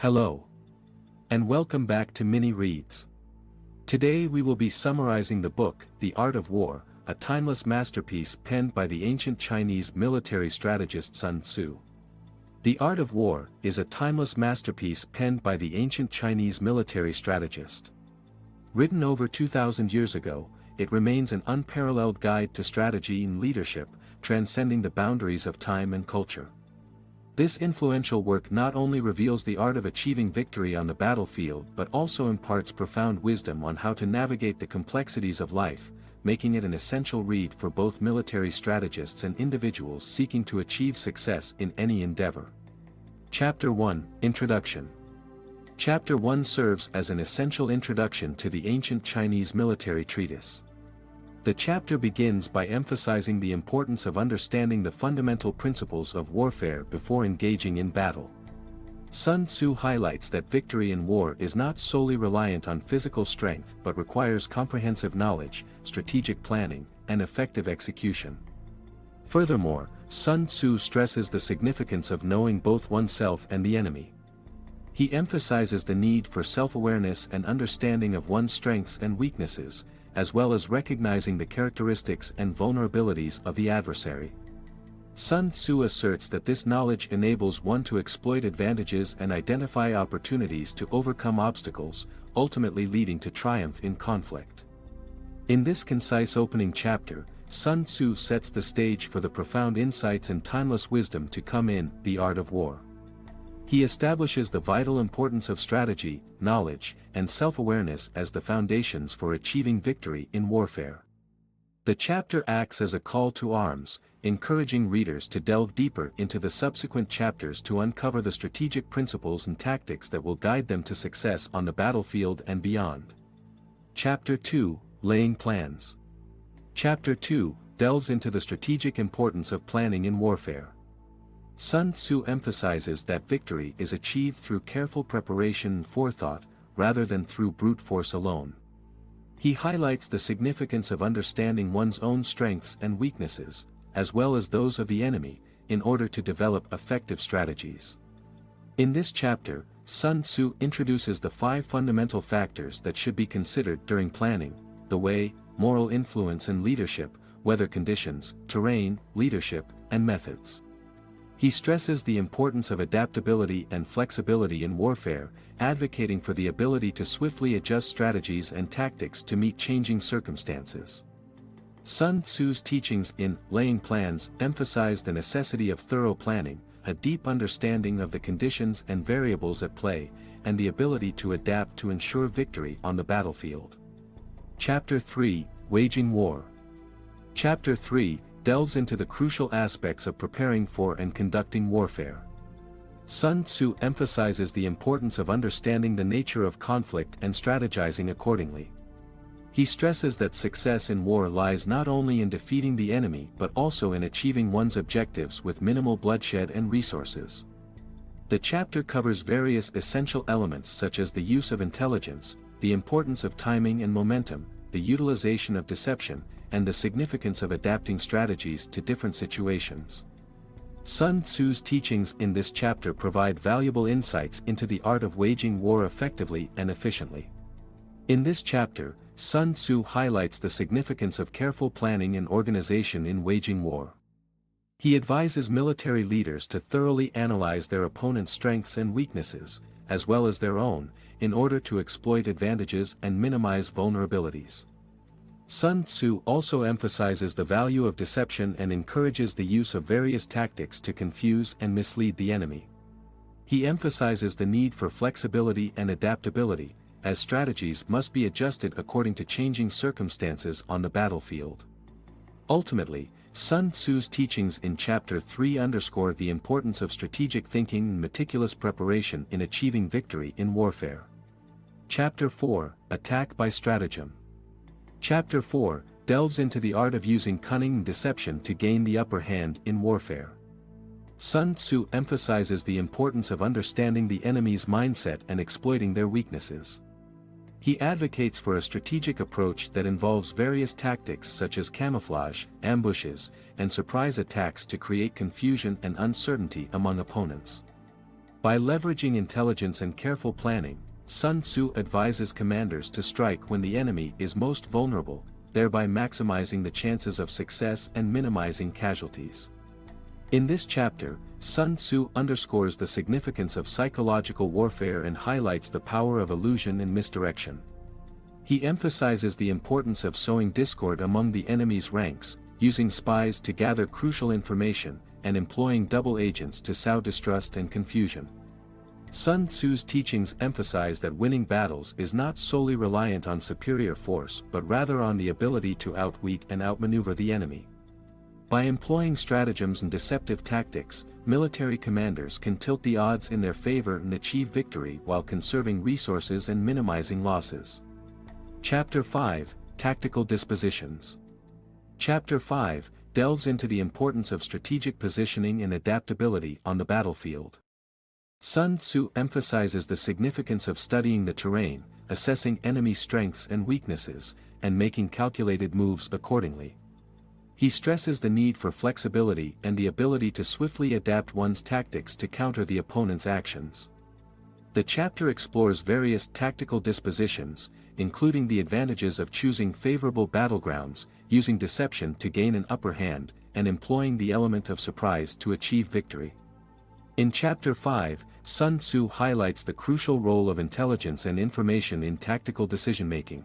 Hello. And welcome back to Mini Reads. Today we will be summarizing the book, The Art of War, a timeless masterpiece penned by the ancient Chinese military strategist Sun Tzu. The Art of War is a timeless masterpiece penned by the ancient Chinese military strategist. Written over 2,000 years ago, it remains an unparalleled guide to strategy and leadership, transcending the boundaries of time and culture. This influential work not only reveals the art of achieving victory on the battlefield but also imparts profound wisdom on how to navigate the complexities of life, making it an essential read for both military strategists and individuals seeking to achieve success in any endeavor. Chapter 1, Introduction. Chapter 1 serves as an essential introduction to the ancient Chinese military treatise. The chapter begins by emphasizing the importance of understanding the fundamental principles of warfare before engaging in battle. Sun Tzu highlights that victory in war is not solely reliant on physical strength but requires comprehensive knowledge, strategic planning, and effective execution. Furthermore, Sun Tzu stresses the significance of knowing both oneself and the enemy. He emphasizes the need for self-awareness and understanding of one's strengths and weaknesses, as well as recognizing the characteristics and vulnerabilities of the adversary. Sun Tzu asserts that this knowledge enables one to exploit advantages and identify opportunities to overcome obstacles, ultimately leading to triumph in conflict. In this concise opening chapter, Sun Tzu sets the stage for the profound insights and timeless wisdom to come in The Art of War. He establishes the vital importance of strategy, knowledge, and self-awareness as the foundations for achieving victory in warfare. The chapter acts as a call to arms, encouraging readers to delve deeper into the subsequent chapters to uncover the strategic principles and tactics that will guide them to success on the battlefield and beyond. Chapter 2, Laying Plans. Chapter 2 delves into the strategic importance of planning in warfare. Sun Tzu emphasizes that victory is achieved through careful preparation and forethought, rather than through brute force alone. He highlights the significance of understanding one's own strengths and weaknesses, as well as those of the enemy, in order to develop effective strategies. In this chapter, Sun Tzu introduces the 5 fundamental factors that should be considered during planning: the way, moral influence and leadership, weather conditions, terrain, leadership, and methods. He stresses the importance of adaptability and flexibility in warfare, advocating for the ability to swiftly adjust strategies and tactics to meet changing circumstances. Sun Tzu's teachings in Laying Plans emphasize the necessity of thorough planning, a deep understanding of the conditions and variables at play, and the ability to adapt to ensure victory on the battlefield. Chapter 3, Waging War. Chapter 3 delves into the crucial aspects of preparing for and conducting warfare. Sun Tzu emphasizes the importance of understanding the nature of conflict and strategizing accordingly. He stresses that success in war lies not only in defeating the enemy but also in achieving one's objectives with minimal bloodshed and resources. The chapter covers various essential elements such as the use of intelligence, the importance of timing and momentum, the utilization of deception, and the significance of adapting strategies to different situations. Sun Tzu's teachings in this chapter provide valuable insights into the art of waging war effectively and efficiently. In this chapter, Sun Tzu highlights the significance of careful planning and organization in waging war. He advises military leaders to thoroughly analyze their opponent's strengths and weaknesses, as well as their own, in order to exploit advantages and minimize vulnerabilities. Sun Tzu also emphasizes the value of deception and encourages the use of various tactics to confuse and mislead the enemy. He emphasizes the need for flexibility and adaptability, as strategies must be adjusted according to changing circumstances on the battlefield. Ultimately, Sun Tzu's teachings in Chapter 3 underscore the importance of strategic thinking and meticulous preparation in achieving victory in warfare. Chapter 4, Attack by Stratagem. Chapter 4 delves into the art of using cunning and deception to gain the upper hand in warfare. Sun Tzu emphasizes the importance of understanding the enemy's mindset and exploiting their weaknesses. He advocates for a strategic approach that involves various tactics such as camouflage, ambushes, and surprise attacks to create confusion and uncertainty among opponents. By leveraging intelligence and careful planning, Sun Tzu advises commanders to strike when the enemy is most vulnerable, thereby maximizing the chances of success and minimizing casualties. In this chapter, Sun Tzu underscores the significance of psychological warfare and highlights the power of illusion and misdirection. He emphasizes the importance of sowing discord among the enemy's ranks, using spies to gather crucial information, and employing double agents to sow distrust and confusion. Sun Tzu's teachings emphasize that winning battles is not solely reliant on superior force but rather on the ability to outwit and outmaneuver the enemy. By employing stratagems and deceptive tactics, military commanders can tilt the odds in their favor and achieve victory while conserving resources and minimizing losses. Chapter 5, Tactical Dispositions. Chapter 5 delves into the importance of strategic positioning and adaptability on the battlefield. Sun Tzu emphasizes the significance of studying the terrain, assessing enemy strengths and weaknesses, and making calculated moves accordingly. He stresses the need for flexibility and the ability to swiftly adapt one's tactics to counter the opponent's actions. The chapter explores various tactical dispositions, including the advantages of choosing favorable battlegrounds, using deception to gain an upper hand, and employing the element of surprise to achieve victory. In Chapter 5, Sun Tzu highlights the crucial role of intelligence and information in tactical decision-making.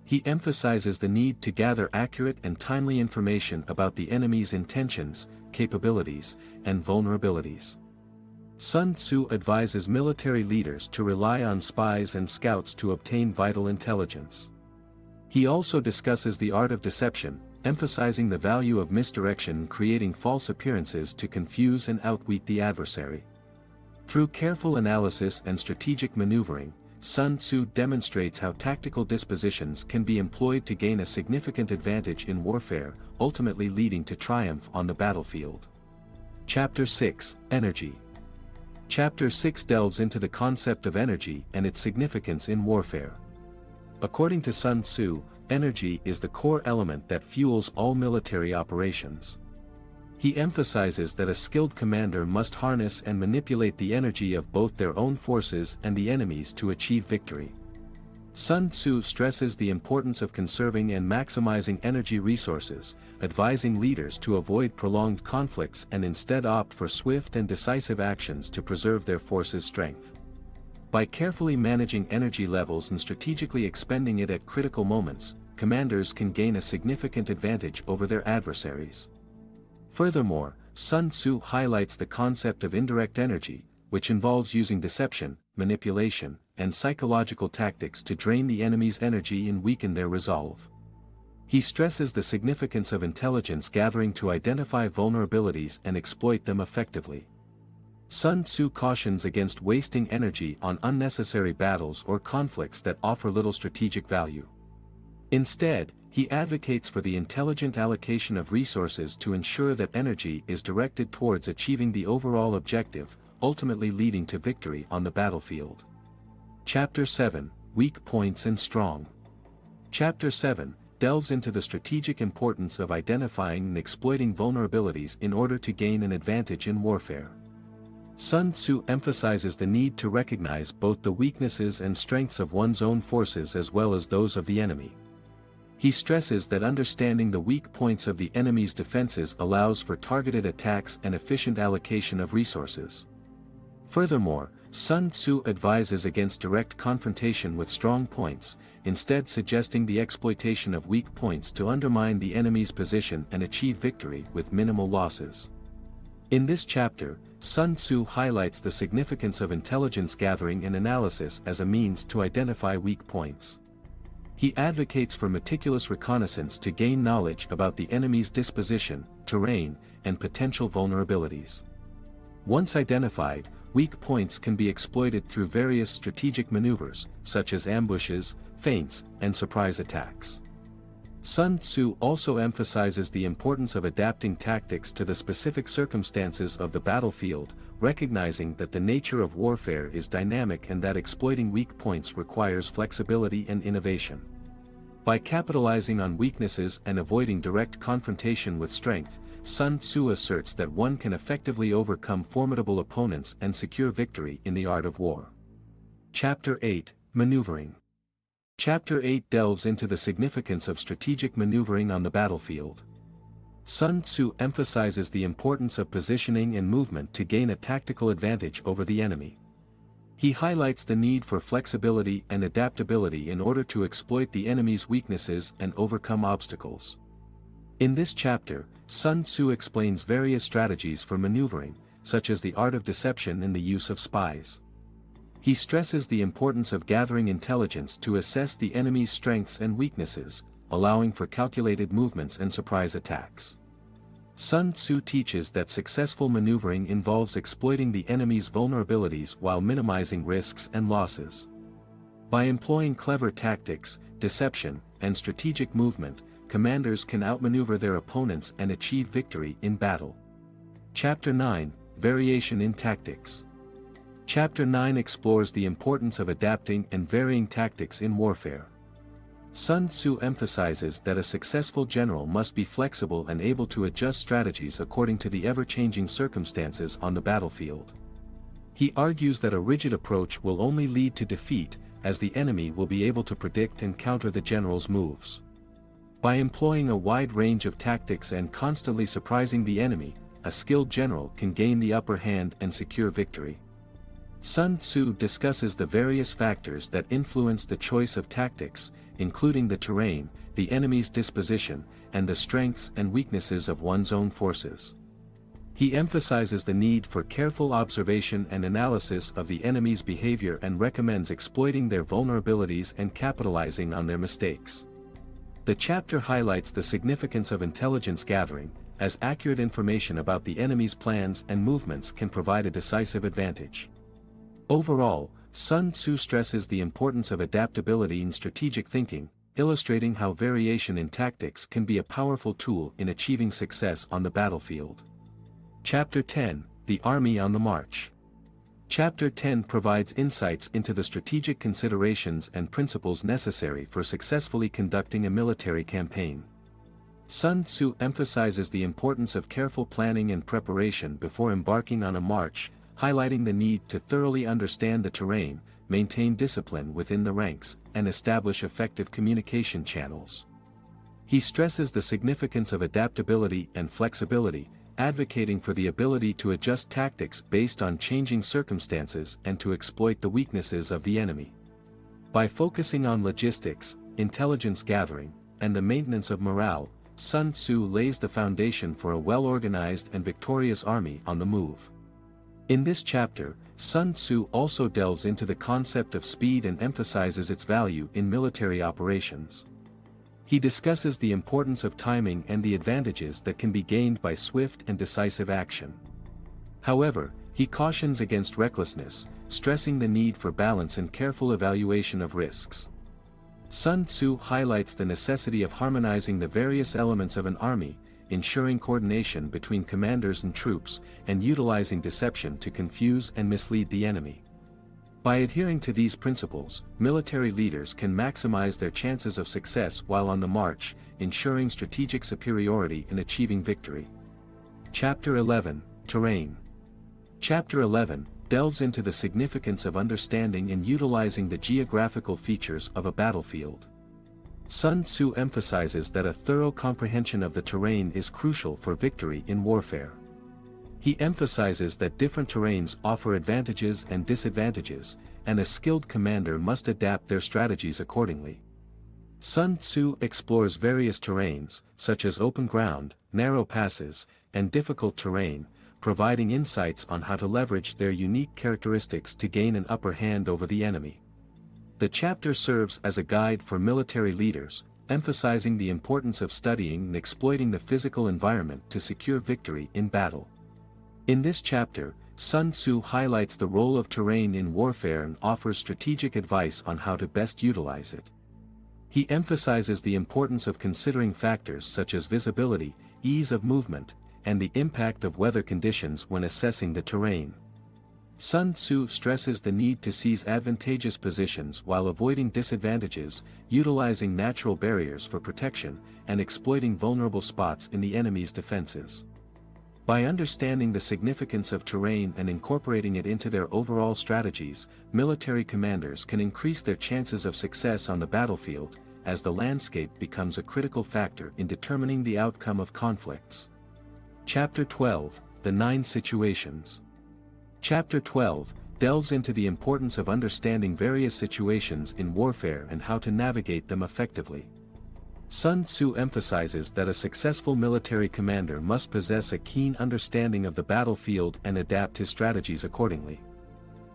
He emphasizes the need to gather accurate and timely information about the enemy's intentions, capabilities, and vulnerabilities. Sun Tzu advises military leaders to rely on spies and scouts to obtain vital intelligence. He also discusses the art of deception, emphasizing the value of misdirection and creating false appearances to confuse and outwit the adversary. Through careful analysis and strategic maneuvering, Sun Tzu demonstrates how tactical dispositions can be employed to gain a significant advantage in warfare, ultimately leading to triumph on the battlefield. Chapter 6, Energy. Chapter 6 delves into the concept of energy and its significance in warfare. According to Sun Tzu, energy is the core element that fuels all military operations. He emphasizes that a skilled commander must harness and manipulate the energy of both their own forces and the enemy's to achieve victory. Sun Tzu stresses the importance of conserving and maximizing energy resources, advising leaders to avoid prolonged conflicts and instead opt for swift and decisive actions to preserve their forces' strength. By carefully managing energy levels and strategically expending it at critical moments, commanders can gain a significant advantage over their adversaries. Furthermore, Sun Tzu highlights the concept of indirect energy, which involves using deception, manipulation, and psychological tactics to drain the enemy's energy and weaken their resolve. He stresses the significance of intelligence gathering to identify vulnerabilities and exploit them effectively. Sun Tzu cautions against wasting energy on unnecessary battles or conflicts that offer little strategic value. Instead, he advocates for the intelligent allocation of resources to ensure that energy is directed towards achieving the overall objective, ultimately leading to victory on the battlefield. Chapter 7, Weak Points and Strong. Chapter 7 delves into the strategic importance of identifying and exploiting vulnerabilities in order to gain an advantage in warfare. Sun Tzu emphasizes the need to recognize both the weaknesses and strengths of one's own forces as well as those of the enemy. He stresses that understanding the weak points of the enemy's defenses allows for targeted attacks and efficient allocation of resources. Furthermore, Sun Tzu advises against direct confrontation with strong points, instead suggesting the exploitation of weak points to undermine the enemy's position and achieve victory with minimal losses. In this chapter, Sun Tzu highlights the significance of intelligence gathering and analysis as a means to identify weak points. He advocates for meticulous reconnaissance to gain knowledge about the enemy's disposition, terrain, and potential vulnerabilities. Once identified, weak points can be exploited through various strategic maneuvers, such as ambushes, feints, and surprise attacks. Sun Tzu also emphasizes the importance of adapting tactics to the specific circumstances of the battlefield, recognizing that the nature of warfare is dynamic and that exploiting weak points requires flexibility and innovation. By capitalizing on weaknesses and avoiding direct confrontation with strength, Sun Tzu asserts that one can effectively overcome formidable opponents and secure victory in the art of war. Chapter 8, Maneuvering. Chapter 8 delves into the significance of strategic maneuvering on the battlefield. Sun Tzu emphasizes the importance of positioning and movement to gain a tactical advantage over the enemy. He highlights the need for flexibility and adaptability in order to exploit the enemy's weaknesses and overcome obstacles. In this chapter, Sun Tzu explains various strategies for maneuvering, such as the art of deception and the use of spies. He stresses the importance of gathering intelligence to assess the enemy's strengths and weaknesses, allowing for calculated movements and surprise attacks. Sun Tzu teaches that successful maneuvering involves exploiting the enemy's vulnerabilities while minimizing risks and losses. By employing clever tactics, deception, and strategic movement, commanders can outmaneuver their opponents and achieve victory in battle. Chapter 9, Variation in Tactics. Chapter 9 explores the importance of adapting and varying tactics in warfare. Sun Tzu emphasizes that a successful general must be flexible and able to adjust strategies according to the ever-changing circumstances on the battlefield. He argues that a rigid approach will only lead to defeat, as the enemy will be able to predict and counter the general's moves. By employing a wide range of tactics and constantly surprising the enemy, a skilled general can gain the upper hand and secure victory. Sun Tzu discusses the various factors that influence the choice of tactics, including the terrain, the enemy's disposition, and the strengths and weaknesses of one's own forces. He emphasizes the need for careful observation and analysis of the enemy's behavior and recommends exploiting their vulnerabilities and capitalizing on their mistakes. The chapter highlights the significance of intelligence gathering, as accurate information about the enemy's plans and movements can provide a decisive advantage. Overall, Sun Tzu stresses the importance of adaptability in strategic thinking, illustrating how variation in tactics can be a powerful tool in achieving success on the battlefield. Chapter 10, The Army on the March. Chapter 10 provides insights into the strategic considerations and principles necessary for successfully conducting a military campaign. Sun Tzu emphasizes the importance of careful planning and preparation before embarking on a march, highlighting the need to thoroughly understand the terrain, maintain discipline within the ranks, and establish effective communication channels. He stresses the significance of adaptability and flexibility, advocating for the ability to adjust tactics based on changing circumstances and to exploit the weaknesses of the enemy. By focusing on logistics, intelligence gathering, and the maintenance of morale, Sun Tzu lays the foundation for a well-organized and victorious army on the move. In this chapter, Sun Tzu also delves into the concept of speed and emphasizes its value in military operations. He discusses the importance of timing and the advantages that can be gained by swift and decisive action. However, he cautions against recklessness, stressing the need for balance and careful evaluation of risks. Sun Tzu highlights the necessity of harmonizing the various elements of an army, ensuring coordination between commanders and troops, and utilizing deception to confuse and mislead the enemy. By adhering to these principles, military leaders can maximize their chances of success while on the march, ensuring strategic superiority and achieving victory. Chapter 11, Terrain. Chapter 11 delves into the significance of understanding and utilizing the geographical features of a battlefield. Sun Tzu emphasizes that a thorough comprehension of the terrain is crucial for victory in warfare. He emphasizes that different terrains offer advantages and disadvantages, and a skilled commander must adapt their strategies accordingly. Sun Tzu explores various terrains, such as open ground, narrow passes, and difficult terrain, providing insights on how to leverage their unique characteristics to gain an upper hand over the enemy. The chapter serves as a guide for military leaders, emphasizing the importance of studying and exploiting the physical environment to secure victory in battle. In this chapter, Sun Tzu highlights the role of terrain in warfare and offers strategic advice on how to best utilize it. He emphasizes the importance of considering factors such as visibility, ease of movement, and the impact of weather conditions when assessing the terrain. Sun Tzu stresses the need to seize advantageous positions while avoiding disadvantages, utilizing natural barriers for protection, and exploiting vulnerable spots in the enemy's defenses. By understanding the significance of terrain and incorporating it into their overall strategies, military commanders can increase their chances of success on the battlefield, as the landscape becomes a critical factor in determining the outcome of conflicts. Chapter 12, The 9 Situations. Chapter 12 delves into the importance of understanding various situations in warfare and how to navigate them effectively. Sun Tzu emphasizes that a successful military commander must possess a keen understanding of the battlefield and adapt his strategies accordingly.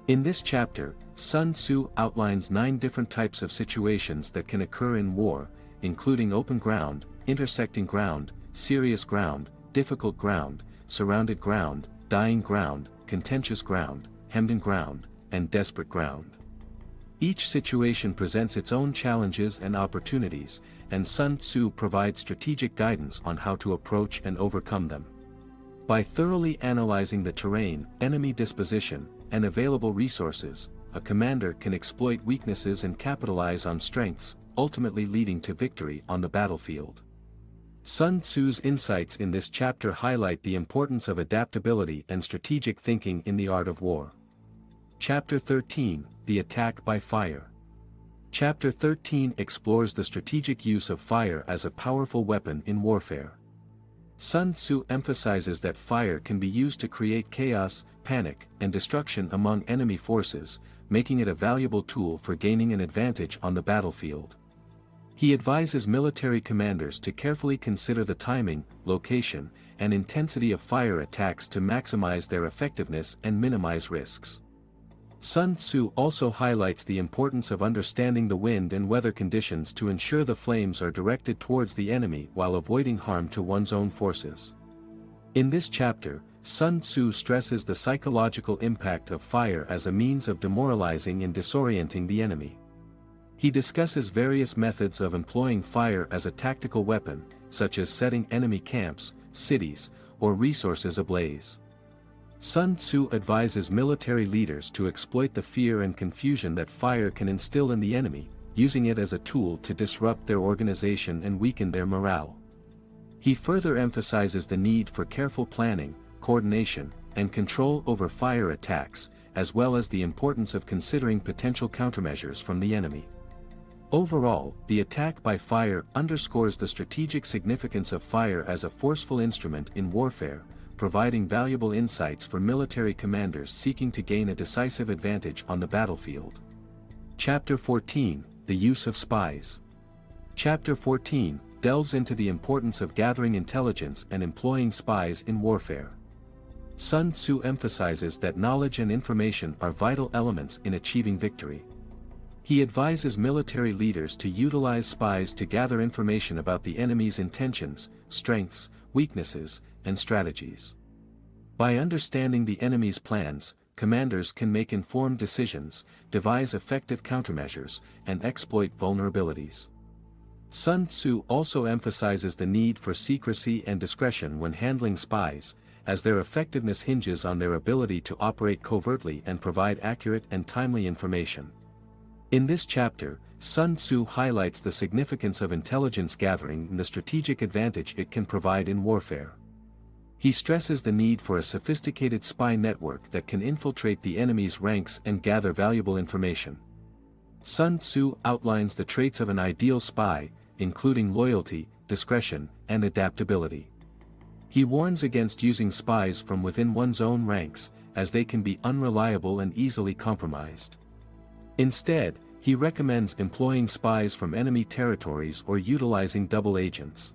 In this chapter, Sun Tzu outlines 9 different types of situations that can occur in war, including open ground, intersecting ground, serious ground, difficult ground, surrounded ground, dying ground, contentious ground, hemmed-in ground, and desperate ground. Each situation presents its own challenges and opportunities, and Sun Tzu provides strategic guidance on how to approach and overcome them. By thoroughly analyzing the terrain, enemy disposition, and available resources, a commander can exploit weaknesses and capitalize on strengths, ultimately leading to victory on the battlefield. Sun Tzu's insights in this chapter highlight the importance of adaptability and strategic thinking in the art of war. Chapter 13, The Attack by Fire. Chapter 13 explores the strategic use of fire as a powerful weapon in warfare. Sun Tzu emphasizes that fire can be used to create chaos, panic, and destruction among enemy forces, making it a valuable tool for gaining an advantage on the battlefield. He advises military commanders to carefully consider the timing, location, and intensity of fire attacks to maximize their effectiveness and minimize risks. Sun Tzu also highlights the importance of understanding the wind and weather conditions to ensure the flames are directed towards the enemy while avoiding harm to one's own forces. In this chapter, Sun Tzu stresses the psychological impact of fire as a means of demoralizing and disorienting the enemy. He discusses various methods of employing fire as a tactical weapon, such as setting enemy camps, cities, or resources ablaze. Sun Tzu advises military leaders to exploit the fear and confusion that fire can instill in the enemy, using it as a tool to disrupt their organization and weaken their morale. He further emphasizes the need for careful planning, coordination, and control over fire attacks, as well as the importance of considering potential countermeasures from the enemy. Overall, the attack by fire underscores the strategic significance of fire as a forceful instrument in warfare, providing valuable insights for military commanders seeking to gain a decisive advantage on the battlefield. Chapter 14, The Use of Spies. Chapter 14 delves into the importance of gathering intelligence and employing spies in warfare. Sun Tzu emphasizes that knowledge and information are vital elements in achieving victory. He advises military leaders to utilize spies to gather information about the enemy's intentions, strengths, weaknesses, and strategies. By understanding the enemy's plans, commanders can make informed decisions, devise effective countermeasures, and exploit vulnerabilities. Sun Tzu also emphasizes the need for secrecy and discretion when handling spies, as their effectiveness hinges on their ability to operate covertly and provide accurate and timely information. In this chapter, Sun Tzu highlights the significance of intelligence gathering and the strategic advantage it can provide in warfare. He stresses the need for a sophisticated spy network that can infiltrate the enemy's ranks and gather valuable information. Sun Tzu outlines the traits of an ideal spy, including loyalty, discretion, and adaptability. He warns against using spies from within one's own ranks, as they can be unreliable and easily compromised. Instead, he recommends employing spies from enemy territories or utilizing double agents.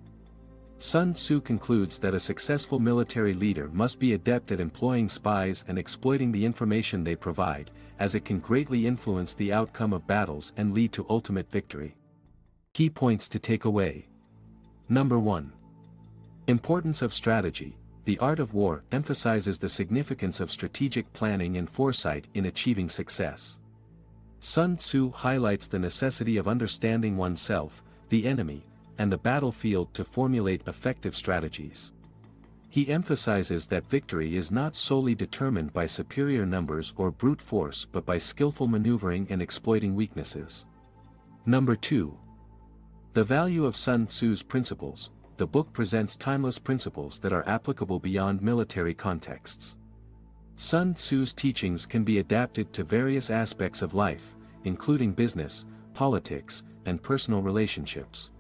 Sun Tzu concludes that a successful military leader must be adept at employing spies and exploiting the information they provide, as it can greatly influence the outcome of battles and lead to ultimate victory. Key points to take away. Number 1. Importance of strategy. The art of war emphasizes the significance of strategic planning and foresight in achieving success. Sun Tzu highlights the necessity of understanding oneself, the enemy, and the battlefield to formulate effective strategies. He emphasizes that victory is not solely determined by superior numbers or brute force but by skillful maneuvering and exploiting weaknesses. Number 2. The value of Sun Tzu's principles. The book presents timeless principles that are applicable beyond military contexts. Sun Tzu's teachings can be adapted to various aspects of life, including business, politics, and personal relationships.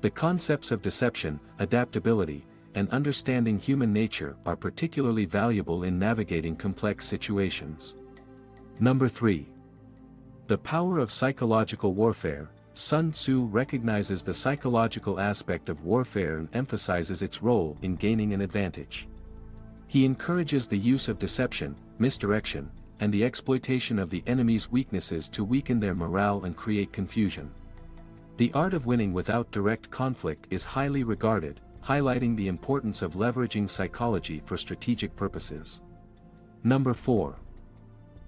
The concepts of deception, adaptability, and understanding human nature are particularly valuable in navigating complex situations. Number 3. The power of psychological warfare. Sun Tzu recognizes the psychological aspect of warfare and emphasizes its role in gaining an advantage. He encourages the use of deception, misdirection, and the exploitation of the enemy's weaknesses to weaken their morale and create confusion. The art of winning without direct conflict is highly regarded, highlighting the importance of leveraging psychology for strategic purposes. Number 4.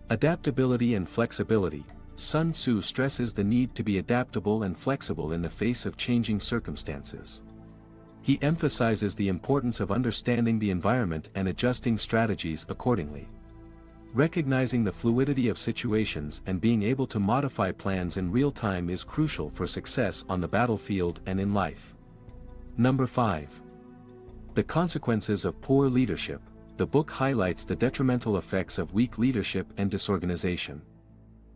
Adaptability and flexibility. Sun Tzu stresses the need to be adaptable and flexible in the face of changing circumstances. He emphasizes the importance of understanding the environment and adjusting strategies accordingly. Recognizing the fluidity of situations and being able to modify plans in real time is crucial for success on the battlefield and in life. Number 5. The consequences of poor leadership. The book highlights the detrimental effects of weak leadership and disorganization.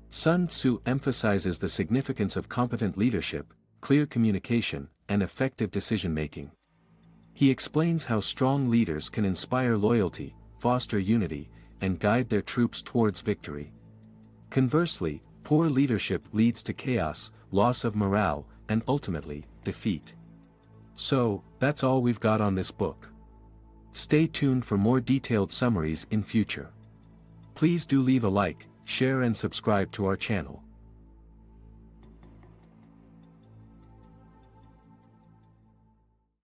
Sun Tzu emphasizes the significance of competent leadership, clear communication, and effective decision-making. He explains how strong leaders can inspire loyalty, foster unity, and guide their troops towards victory. Conversely, poor leadership leads to chaos, loss of morale, and ultimately, defeat. So, that's all we've got on this book. Stay tuned for more detailed summaries in future. Please do leave a like, share and subscribe to our channel.